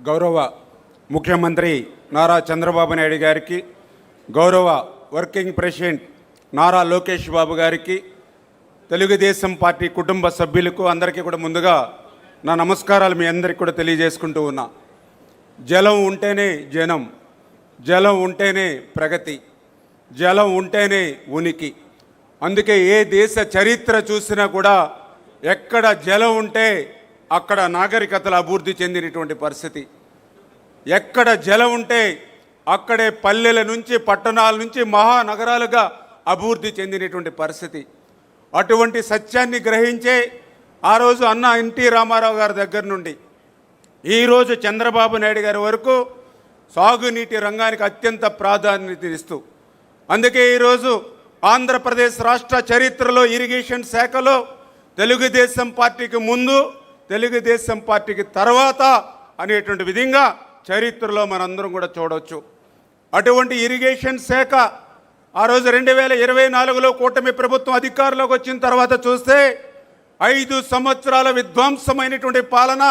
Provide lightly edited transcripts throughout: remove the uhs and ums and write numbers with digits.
గౌరవ ముఖ్యమంత్రి నారా చంద్రబాబు నాయుడు గారికి, గౌరవ వర్కింగ్ ప్రెసిడెంట్ నారా లోకేష్ బాబు గారికి, తెలుగుదేశం పార్టీ కుటుంబ సభ్యులకు అందరికీ కూడా ముందుగా నా నమస్కారాలు మీ అందరికీ కూడా తెలియజేసుకుంటూ ఉన్నా. జలం ఉంటేనే జనం, జలం ఉంటేనే ప్రగతి, జలం ఉంటేనే ఉనికి. అందుకే ఏ దేశ చరిత్ర చూసినా కూడా ఎక్కడ జలం ఉంటే అక్కడ నాగరికతలు అభివృద్ధి చెందినటువంటి పరిస్థితి. ఎక్కడ జలం ఉంటే అక్కడే పల్లెల నుంచి పట్టణాల నుంచి మహానగరాలుగా అభివృద్ధి చెందినటువంటి పరిస్థితి. అటువంటి సత్యాన్ని గ్రహించే ఆ రోజు అన్న ఎన్టీ రామారావు గారి దగ్గర నుండి ఈరోజు చంద్రబాబు నాయుడు గారి వరకు సాగునీటి రంగానికి అత్యంత ప్రాధాన్యత ఇస్తూ, అందుకే ఈరోజు ఆంధ్రప్రదేశ్ రాష్ట్ర చరిత్రలో ఇరిగేషన్ శాఖలో తెలుగుదేశం పార్టీకి ముందు, తెలుగుదేశం పార్టీకి తర్వాత అనేటువంటి విధంగా చరిత్రలో మనందరం కూడా చూడవచ్చు. అటువంటి ఇరిగేషన్ శాఖ ఆ రోజు 2024లో కూటమి ప్రభుత్వం అధికారంలోకి వచ్చిన తర్వాత చూస్తే 5 సంవత్సరాల విధ్వంసమైనటువంటి పాలన,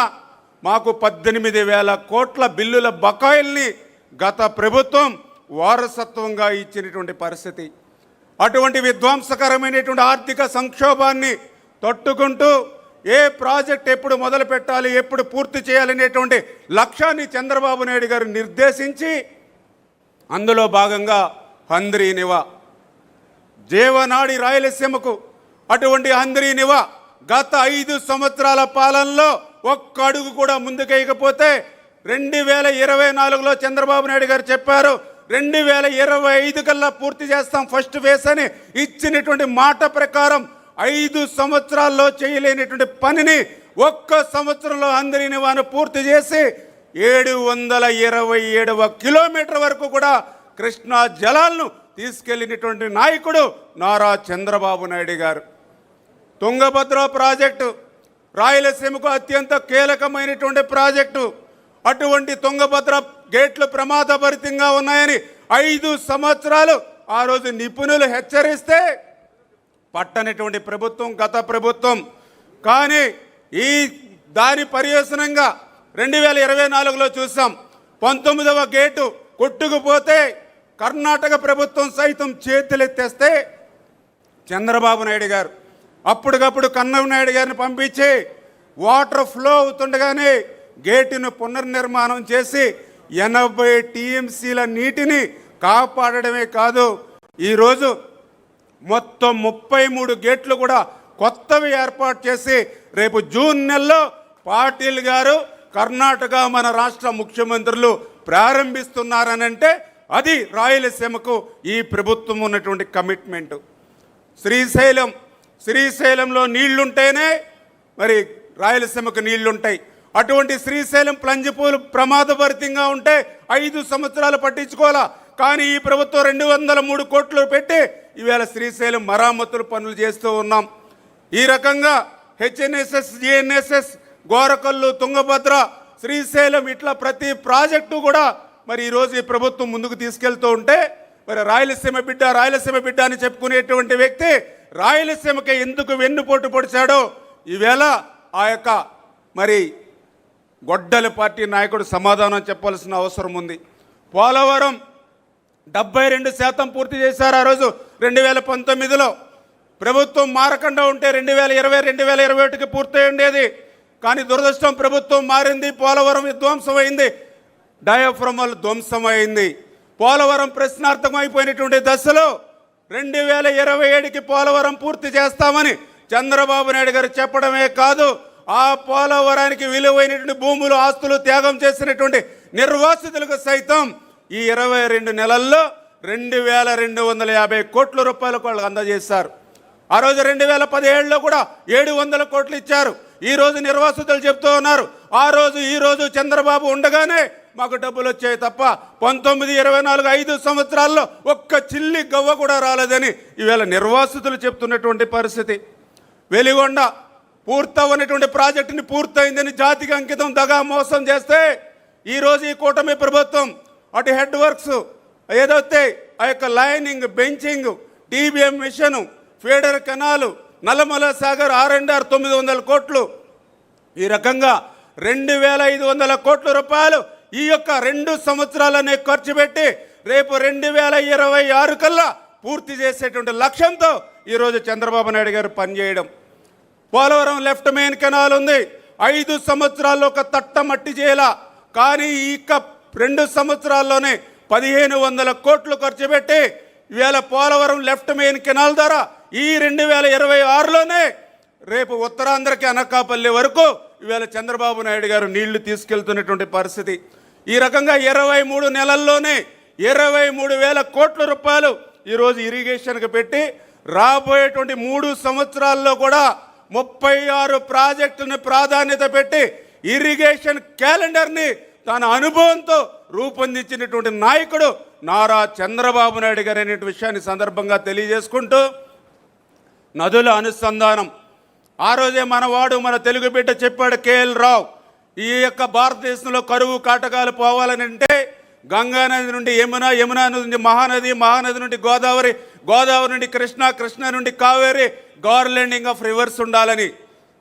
మాకు 18,000 కోట్ల బిల్లుల బకాయిల్ని గత ప్రభుత్వం వారసత్వంగా ఇచ్చినటువంటి పరిస్థితి. అటువంటి విధ్వంసకరమైనటువంటి ఆర్థిక సంక్షోభాన్ని తట్టుకుంటూ ఏ ప్రాజెక్ట్ ఎప్పుడు మొదలు పెట్టాలి, ఎప్పుడు పూర్తి చేయాలనేటువంటి లక్ష్యాన్ని చంద్రబాబు నాయుడు గారు నిర్దేశించి, అందులో భాగంగా హంద్రీనివా జీవనాడి రాయలసీమకు అటువంటి హంద్రీనివా గత 5 సంవత్సరాల పాలనలో ఒక్క అడుగు కూడా ముందుకేయకపోతే 2024లో చంద్రబాబు నాయుడు గారు చెప్పారు 2025 కల్లా పూర్తి చేస్తాం ఫస్ట్ ఫేజ్ అని ఇచ్చినటువంటి మాట ప్రకారం 5 సంవత్సరాల్లో చేయలేనటువంటి పనిని ఒక్క సంవత్సరంలో హంద్రీనివాను పూర్తి చేసి 727వ కిలోమీటర్ వరకు కూడా కృష్ణా జలాలను తీసుకెళ్లినటువంటి నాయకుడు నారా చంద్రబాబు నాయుడు గారు. తుంగభద్ర ప్రాజెక్టు రాయలసీమకు అత్యంత కీలకమైనటువంటి ప్రాజెక్టు. అటువంటి తుంగభద్ర గేట్లు ప్రమాదభరితంగా ఉన్నాయని 5 సంవత్సరాలు ఆ రోజు నిపుణులు హెచ్చరిస్తే పట్టనటువంటి ప్రభుత్వం గత ప్రభుత్వం. కానీ ఈ దాని పర్యవసనంగా 2024లో చూసాం 19వ గేటు కొట్టుకుపోతే కర్ణాటక ప్రభుత్వం సైతం చేతులెత్తేస్తే చంద్రబాబు నాయుడు గారు అప్పటికప్పుడు కన్నమనాయుడు గారిని పంపించి వాటర్ ఫ్లో అవుతుండగానే గేటును పునర్నిర్మాణం చేసి 80 టీఎంసీల నీటిని కాపాడడమే కాదు, ఈరోజు మొత్తం 33 గేట్లు కూడా కొత్తవి ఏర్పాటు చేసి రేపు జూన్ నెలలో పాటిల్ గారు కర్ణాటక మన రాష్ట్ర ముఖ్యమంత్రులు ప్రారంభిస్తున్నారనంటే అది రాయలసీమకు ఈ ప్రభుత్వం ఉన్నటువంటి కమిట్మెంటు. శ్రీశైలంలో నీళ్లుంటేనే మరి రాయలసీమకు నీళ్లుంటాయి. అటువంటి శ్రీశైలం ప్లంజిపూలు ప్రమాదభరితంగా ఉంటే 5 సంవత్సరాలు పట్టించుకోవాలా. కానీ ఈ ప్రభుత్వం 203 కోట్లు పెట్టి ఈవేళ శ్రీశైలం మరామతులు పనులు చేస్తూ ఉన్నాం. ఈ రకంగా హెచ్ఎన్ఎస్ఎస్, జిఎన్ఎస్ఎస్, గోరకల్లు, తుంగభద్ర, శ్రీశైలం ఇట్లా ప్రతి ప్రాజెక్టు కూడా మరి ఈరోజు ఈ ప్రభుత్వం ముందుకు తీసుకెళ్తూ ఉంటే మరి రాయలసీమ బిడ్డ అని చెప్పుకునేటువంటి వ్యక్తి రాయలసీమకి ఎందుకు వెన్నుపోటు పొడిచాడో ఈవేళ ఆ యొక్క మరి గొడ్డల పార్టీ నాయకుడు సమాధానం చెప్పాల్సిన అవసరం ఉంది. పోలవరం 72% పూర్తి చేశారు ఆ రోజు 2019లో. ప్రభుత్వం మారకుండా ఉంటే 2020, 2021కి పూర్తి ఉండేది. కానీ దురదృష్టం ప్రభుత్వం మారింది, పోలవరం విధ్వంసమైంది, డయాఫ్రమల్ ధ్వంసమైంది. పోలవరం ప్రశ్నార్థమైపోయినటువంటి దశలో 2027కి పోలవరం పూర్తి చేస్తామని చంద్రబాబు నాయుడు గారు చెప్పడమే కాదు, ఆ పోలవరానికి విలువైనటువంటి భూములు, ఆస్తులు త్యాగం చేసినటువంటి నిర్వాసితులకు సైతం ఈ 22 నెలల్లో 2,250 కోట్ల రూపాయలకు వాళ్ళకి అందజేశారు. ఆ రోజు 2017లో కూడా 700 కోట్లు ఇచ్చారు. ఈరోజు నిర్వాసితులు చెప్తూ ఉన్నారు ఈ రోజు చంద్రబాబు ఉండగానే మాకు డబ్బులు వచ్చాయి తప్ప 19, 24, 5 సంవత్సరాల్లో ఒక్క చిల్లి గవ్వ కూడా రాలేదని ఈవేళ నిర్వాసితులు చెప్తున్నటువంటి పరిస్థితి. వెలిగొండ పూర్తవనటువంటి ప్రాజెక్టుని పూర్తయిందని జాతికి అంకితం దగా మోసం చేస్తే ఈరోజు ఈ కూటమి ప్రభుత్వం అటు హెడ్ వర్క్స్ ఏదైతే ఆ యొక్క lining, benching, TBM machine, feeder canal, Nallamala Sagar R&R 900 కోట్లు, ఈ రకంగా 2,500 కోట్ల రూపాయలు ఈ యొక్క 2 సంవత్సరాలనే ఖర్చు పెట్టి రేపు 2026 కల్లా పూర్తి చేసేటువంటి లక్ష్యంతో ఈరోజు చంద్రబాబు నాయుడు గారు పనిచేయడం. పోలవరం లెఫ్ట్ మెయిన్ కెనాల్ ఉంది, 5 సంవత్సరాల్లో ఒక తట్ట మట్టి చేయాల, కానీ ఈ 2 సంవత్సరాల్లోనే 1,500 కోట్లు ఖర్చు పెట్టి ఇవాళ పోలవరం లెఫ్ట్ మెయిన్ కెనాల్ ద్వారా ఈ 2026లోనే రేపు ఉత్తరాంధ్రకి అనకాపల్లి వరకు ఇవాళ చంద్రబాబు నాయుడు గారు నీళ్లు తీసుకెళ్తున్నటువంటి పరిస్థితి. ఈ రకంగా 23 నెలల్లోనే 23,000 కోట్ల రూపాయలు ఈరోజు ఇరిగేషన్కి పెట్టి రాబోయేటువంటి 3 సంవత్సరాల్లో కూడా 36 ప్రాజెక్టుని ప్రాధాన్యత పెట్టి ఇరిగేషన్ క్యాలెండర్ని తన అనుభవంతో రూపొందించినటువంటి నాయకుడు నారా చంద్రబాబు నాయుడు గారు అనే విషయాన్ని సందర్భంగా తెలియజేసుకుంటూ, నదుల అనుసంధానం ఆ రోజే మనవాడు మన తెలుగు బిడ్డ చెప్పాడు కేఎల్ రావు, ఈ యొక్క భారతదేశంలో కరువు కాటకాలు పోవాలని అంటే గంగానది నుండి యమున, యమున నుండి మహానది, మహానది నుండి గోదావరి, గోదావరి నుండి కృష్ణ, కృష్ణ నుండి కావేరి, గార్లెండింగ్ ఆఫ్ రివర్స్ ఉండాలని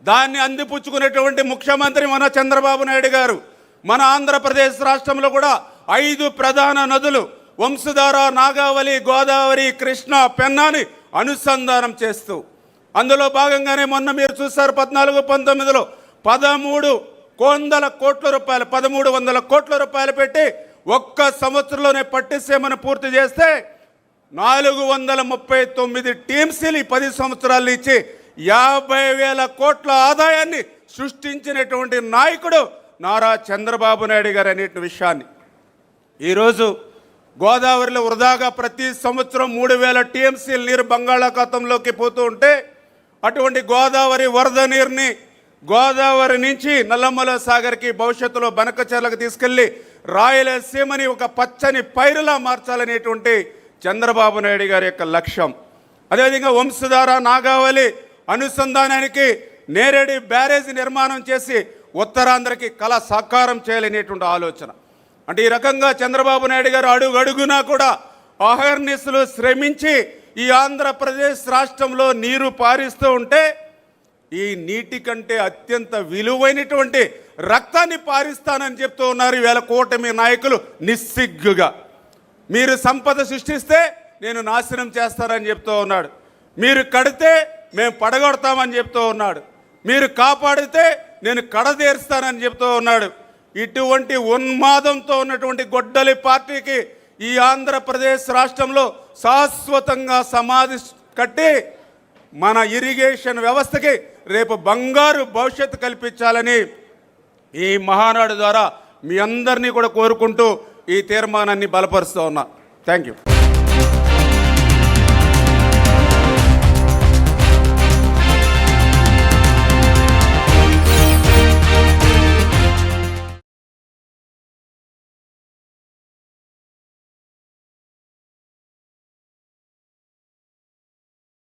దాన్ని అందిపుచ్చుకునేటువంటి ముఖ్యమంత్రి మన చంద్రబాబు నాయుడు గారు. మన ఆంధ్రప్రదేశ్ రాష్ట్రంలో కూడా 5 ప్రధాన నదులు వంశధార, నాగావళి, గోదావరి, కృష్ణ, పెన్నాని అనుసంధానం చేస్తూ అందులో భాగంగానే మొన్న మీరు చూశారు 14-19లో 1,300 కోట్ల రూపాయలు పెట్టి ఒక్క సంవత్సరంలోనే పట్టిసీమను పూర్తి చేస్తే 439 టీమ్స్ని 10 సంవత్సరాలు ఇచ్చి 50,000 కోట్ల ఆదాయాన్ని సృష్టించినటువంటి నాయకుడు నారా చంద్రబాబు నాయుడు గారు అనే విషయాన్ని ఈరోజు గోదావరిలో వృధాగా ప్రతి సంవత్సరం 3,000 టీఎంసీల నీరు బంగాళాఖాతంలోకి పోతూ ఉంటే అటువంటి గోదావరి వరద నీరుని గోదావరి నుంచి నల్లమల సాగర్కి భవిష్యత్తులో బనకచర్లకు తీసుకెళ్లి రాయలసీమని ఒక పచ్చని పైరులా మార్చాలనేటువంటి చంద్రబాబు నాయుడు గారి యొక్క లక్ష్యం. అదేవిధంగా వంశధార, నాగావళి అనుసంధానానికి నేరేడి బ్యారేజ్ నిర్మాణం చేసి ఉత్తరాంధ్రకి కళ సాకారం చేయాలనేటువంటి ఆలోచన. అంటే ఈ రకంగా చంద్రబాబు నాయుడు గారు అడుగడుగునా కూడా అహర్నిశలు శ్రమించి ఈ ఆంధ్రప్రదేశ్ రాష్ట్రంలో నీరు పారిస్తూ ఉంటే ఈ నీటి కంటే అత్యంత విలువైనటువంటి రక్తాన్ని పారిస్తానని చెప్తూ ఉన్నారు ఈవేళ కూటమి నాయకులు నిస్సిగ్గుగా. మీరు సంపద సృష్టిస్తే నేను నాశనం చేస్తానని చెప్తూ ఉన్నాడు, మీరు కడితే మేము పడగొడతామని చెప్తూ ఉన్నాడు, మీరు కాపాడితే నేను కడదేరుస్తానని చెప్తూ ఉన్నాడు. ఇటువంటి ఉన్మాదంతో ఉన్నటువంటి గొడ్డలి పార్టీకి ఈ ఆంధ్రప్రదేశ్ రాష్ట్రంలో శాశ్వతంగా సమాధి కట్టి మన ఇరిగేషన్ వ్యవస్థకి రేపు బంగారు భవిష్యత్తు కల్పించాలని ఈ మహానాడు ద్వారా మీ అందరినీ కూడా కోరుకుంటూ ఈ తీర్మానాన్ని బలపరుస్తూ ఉన్నా. Thank you.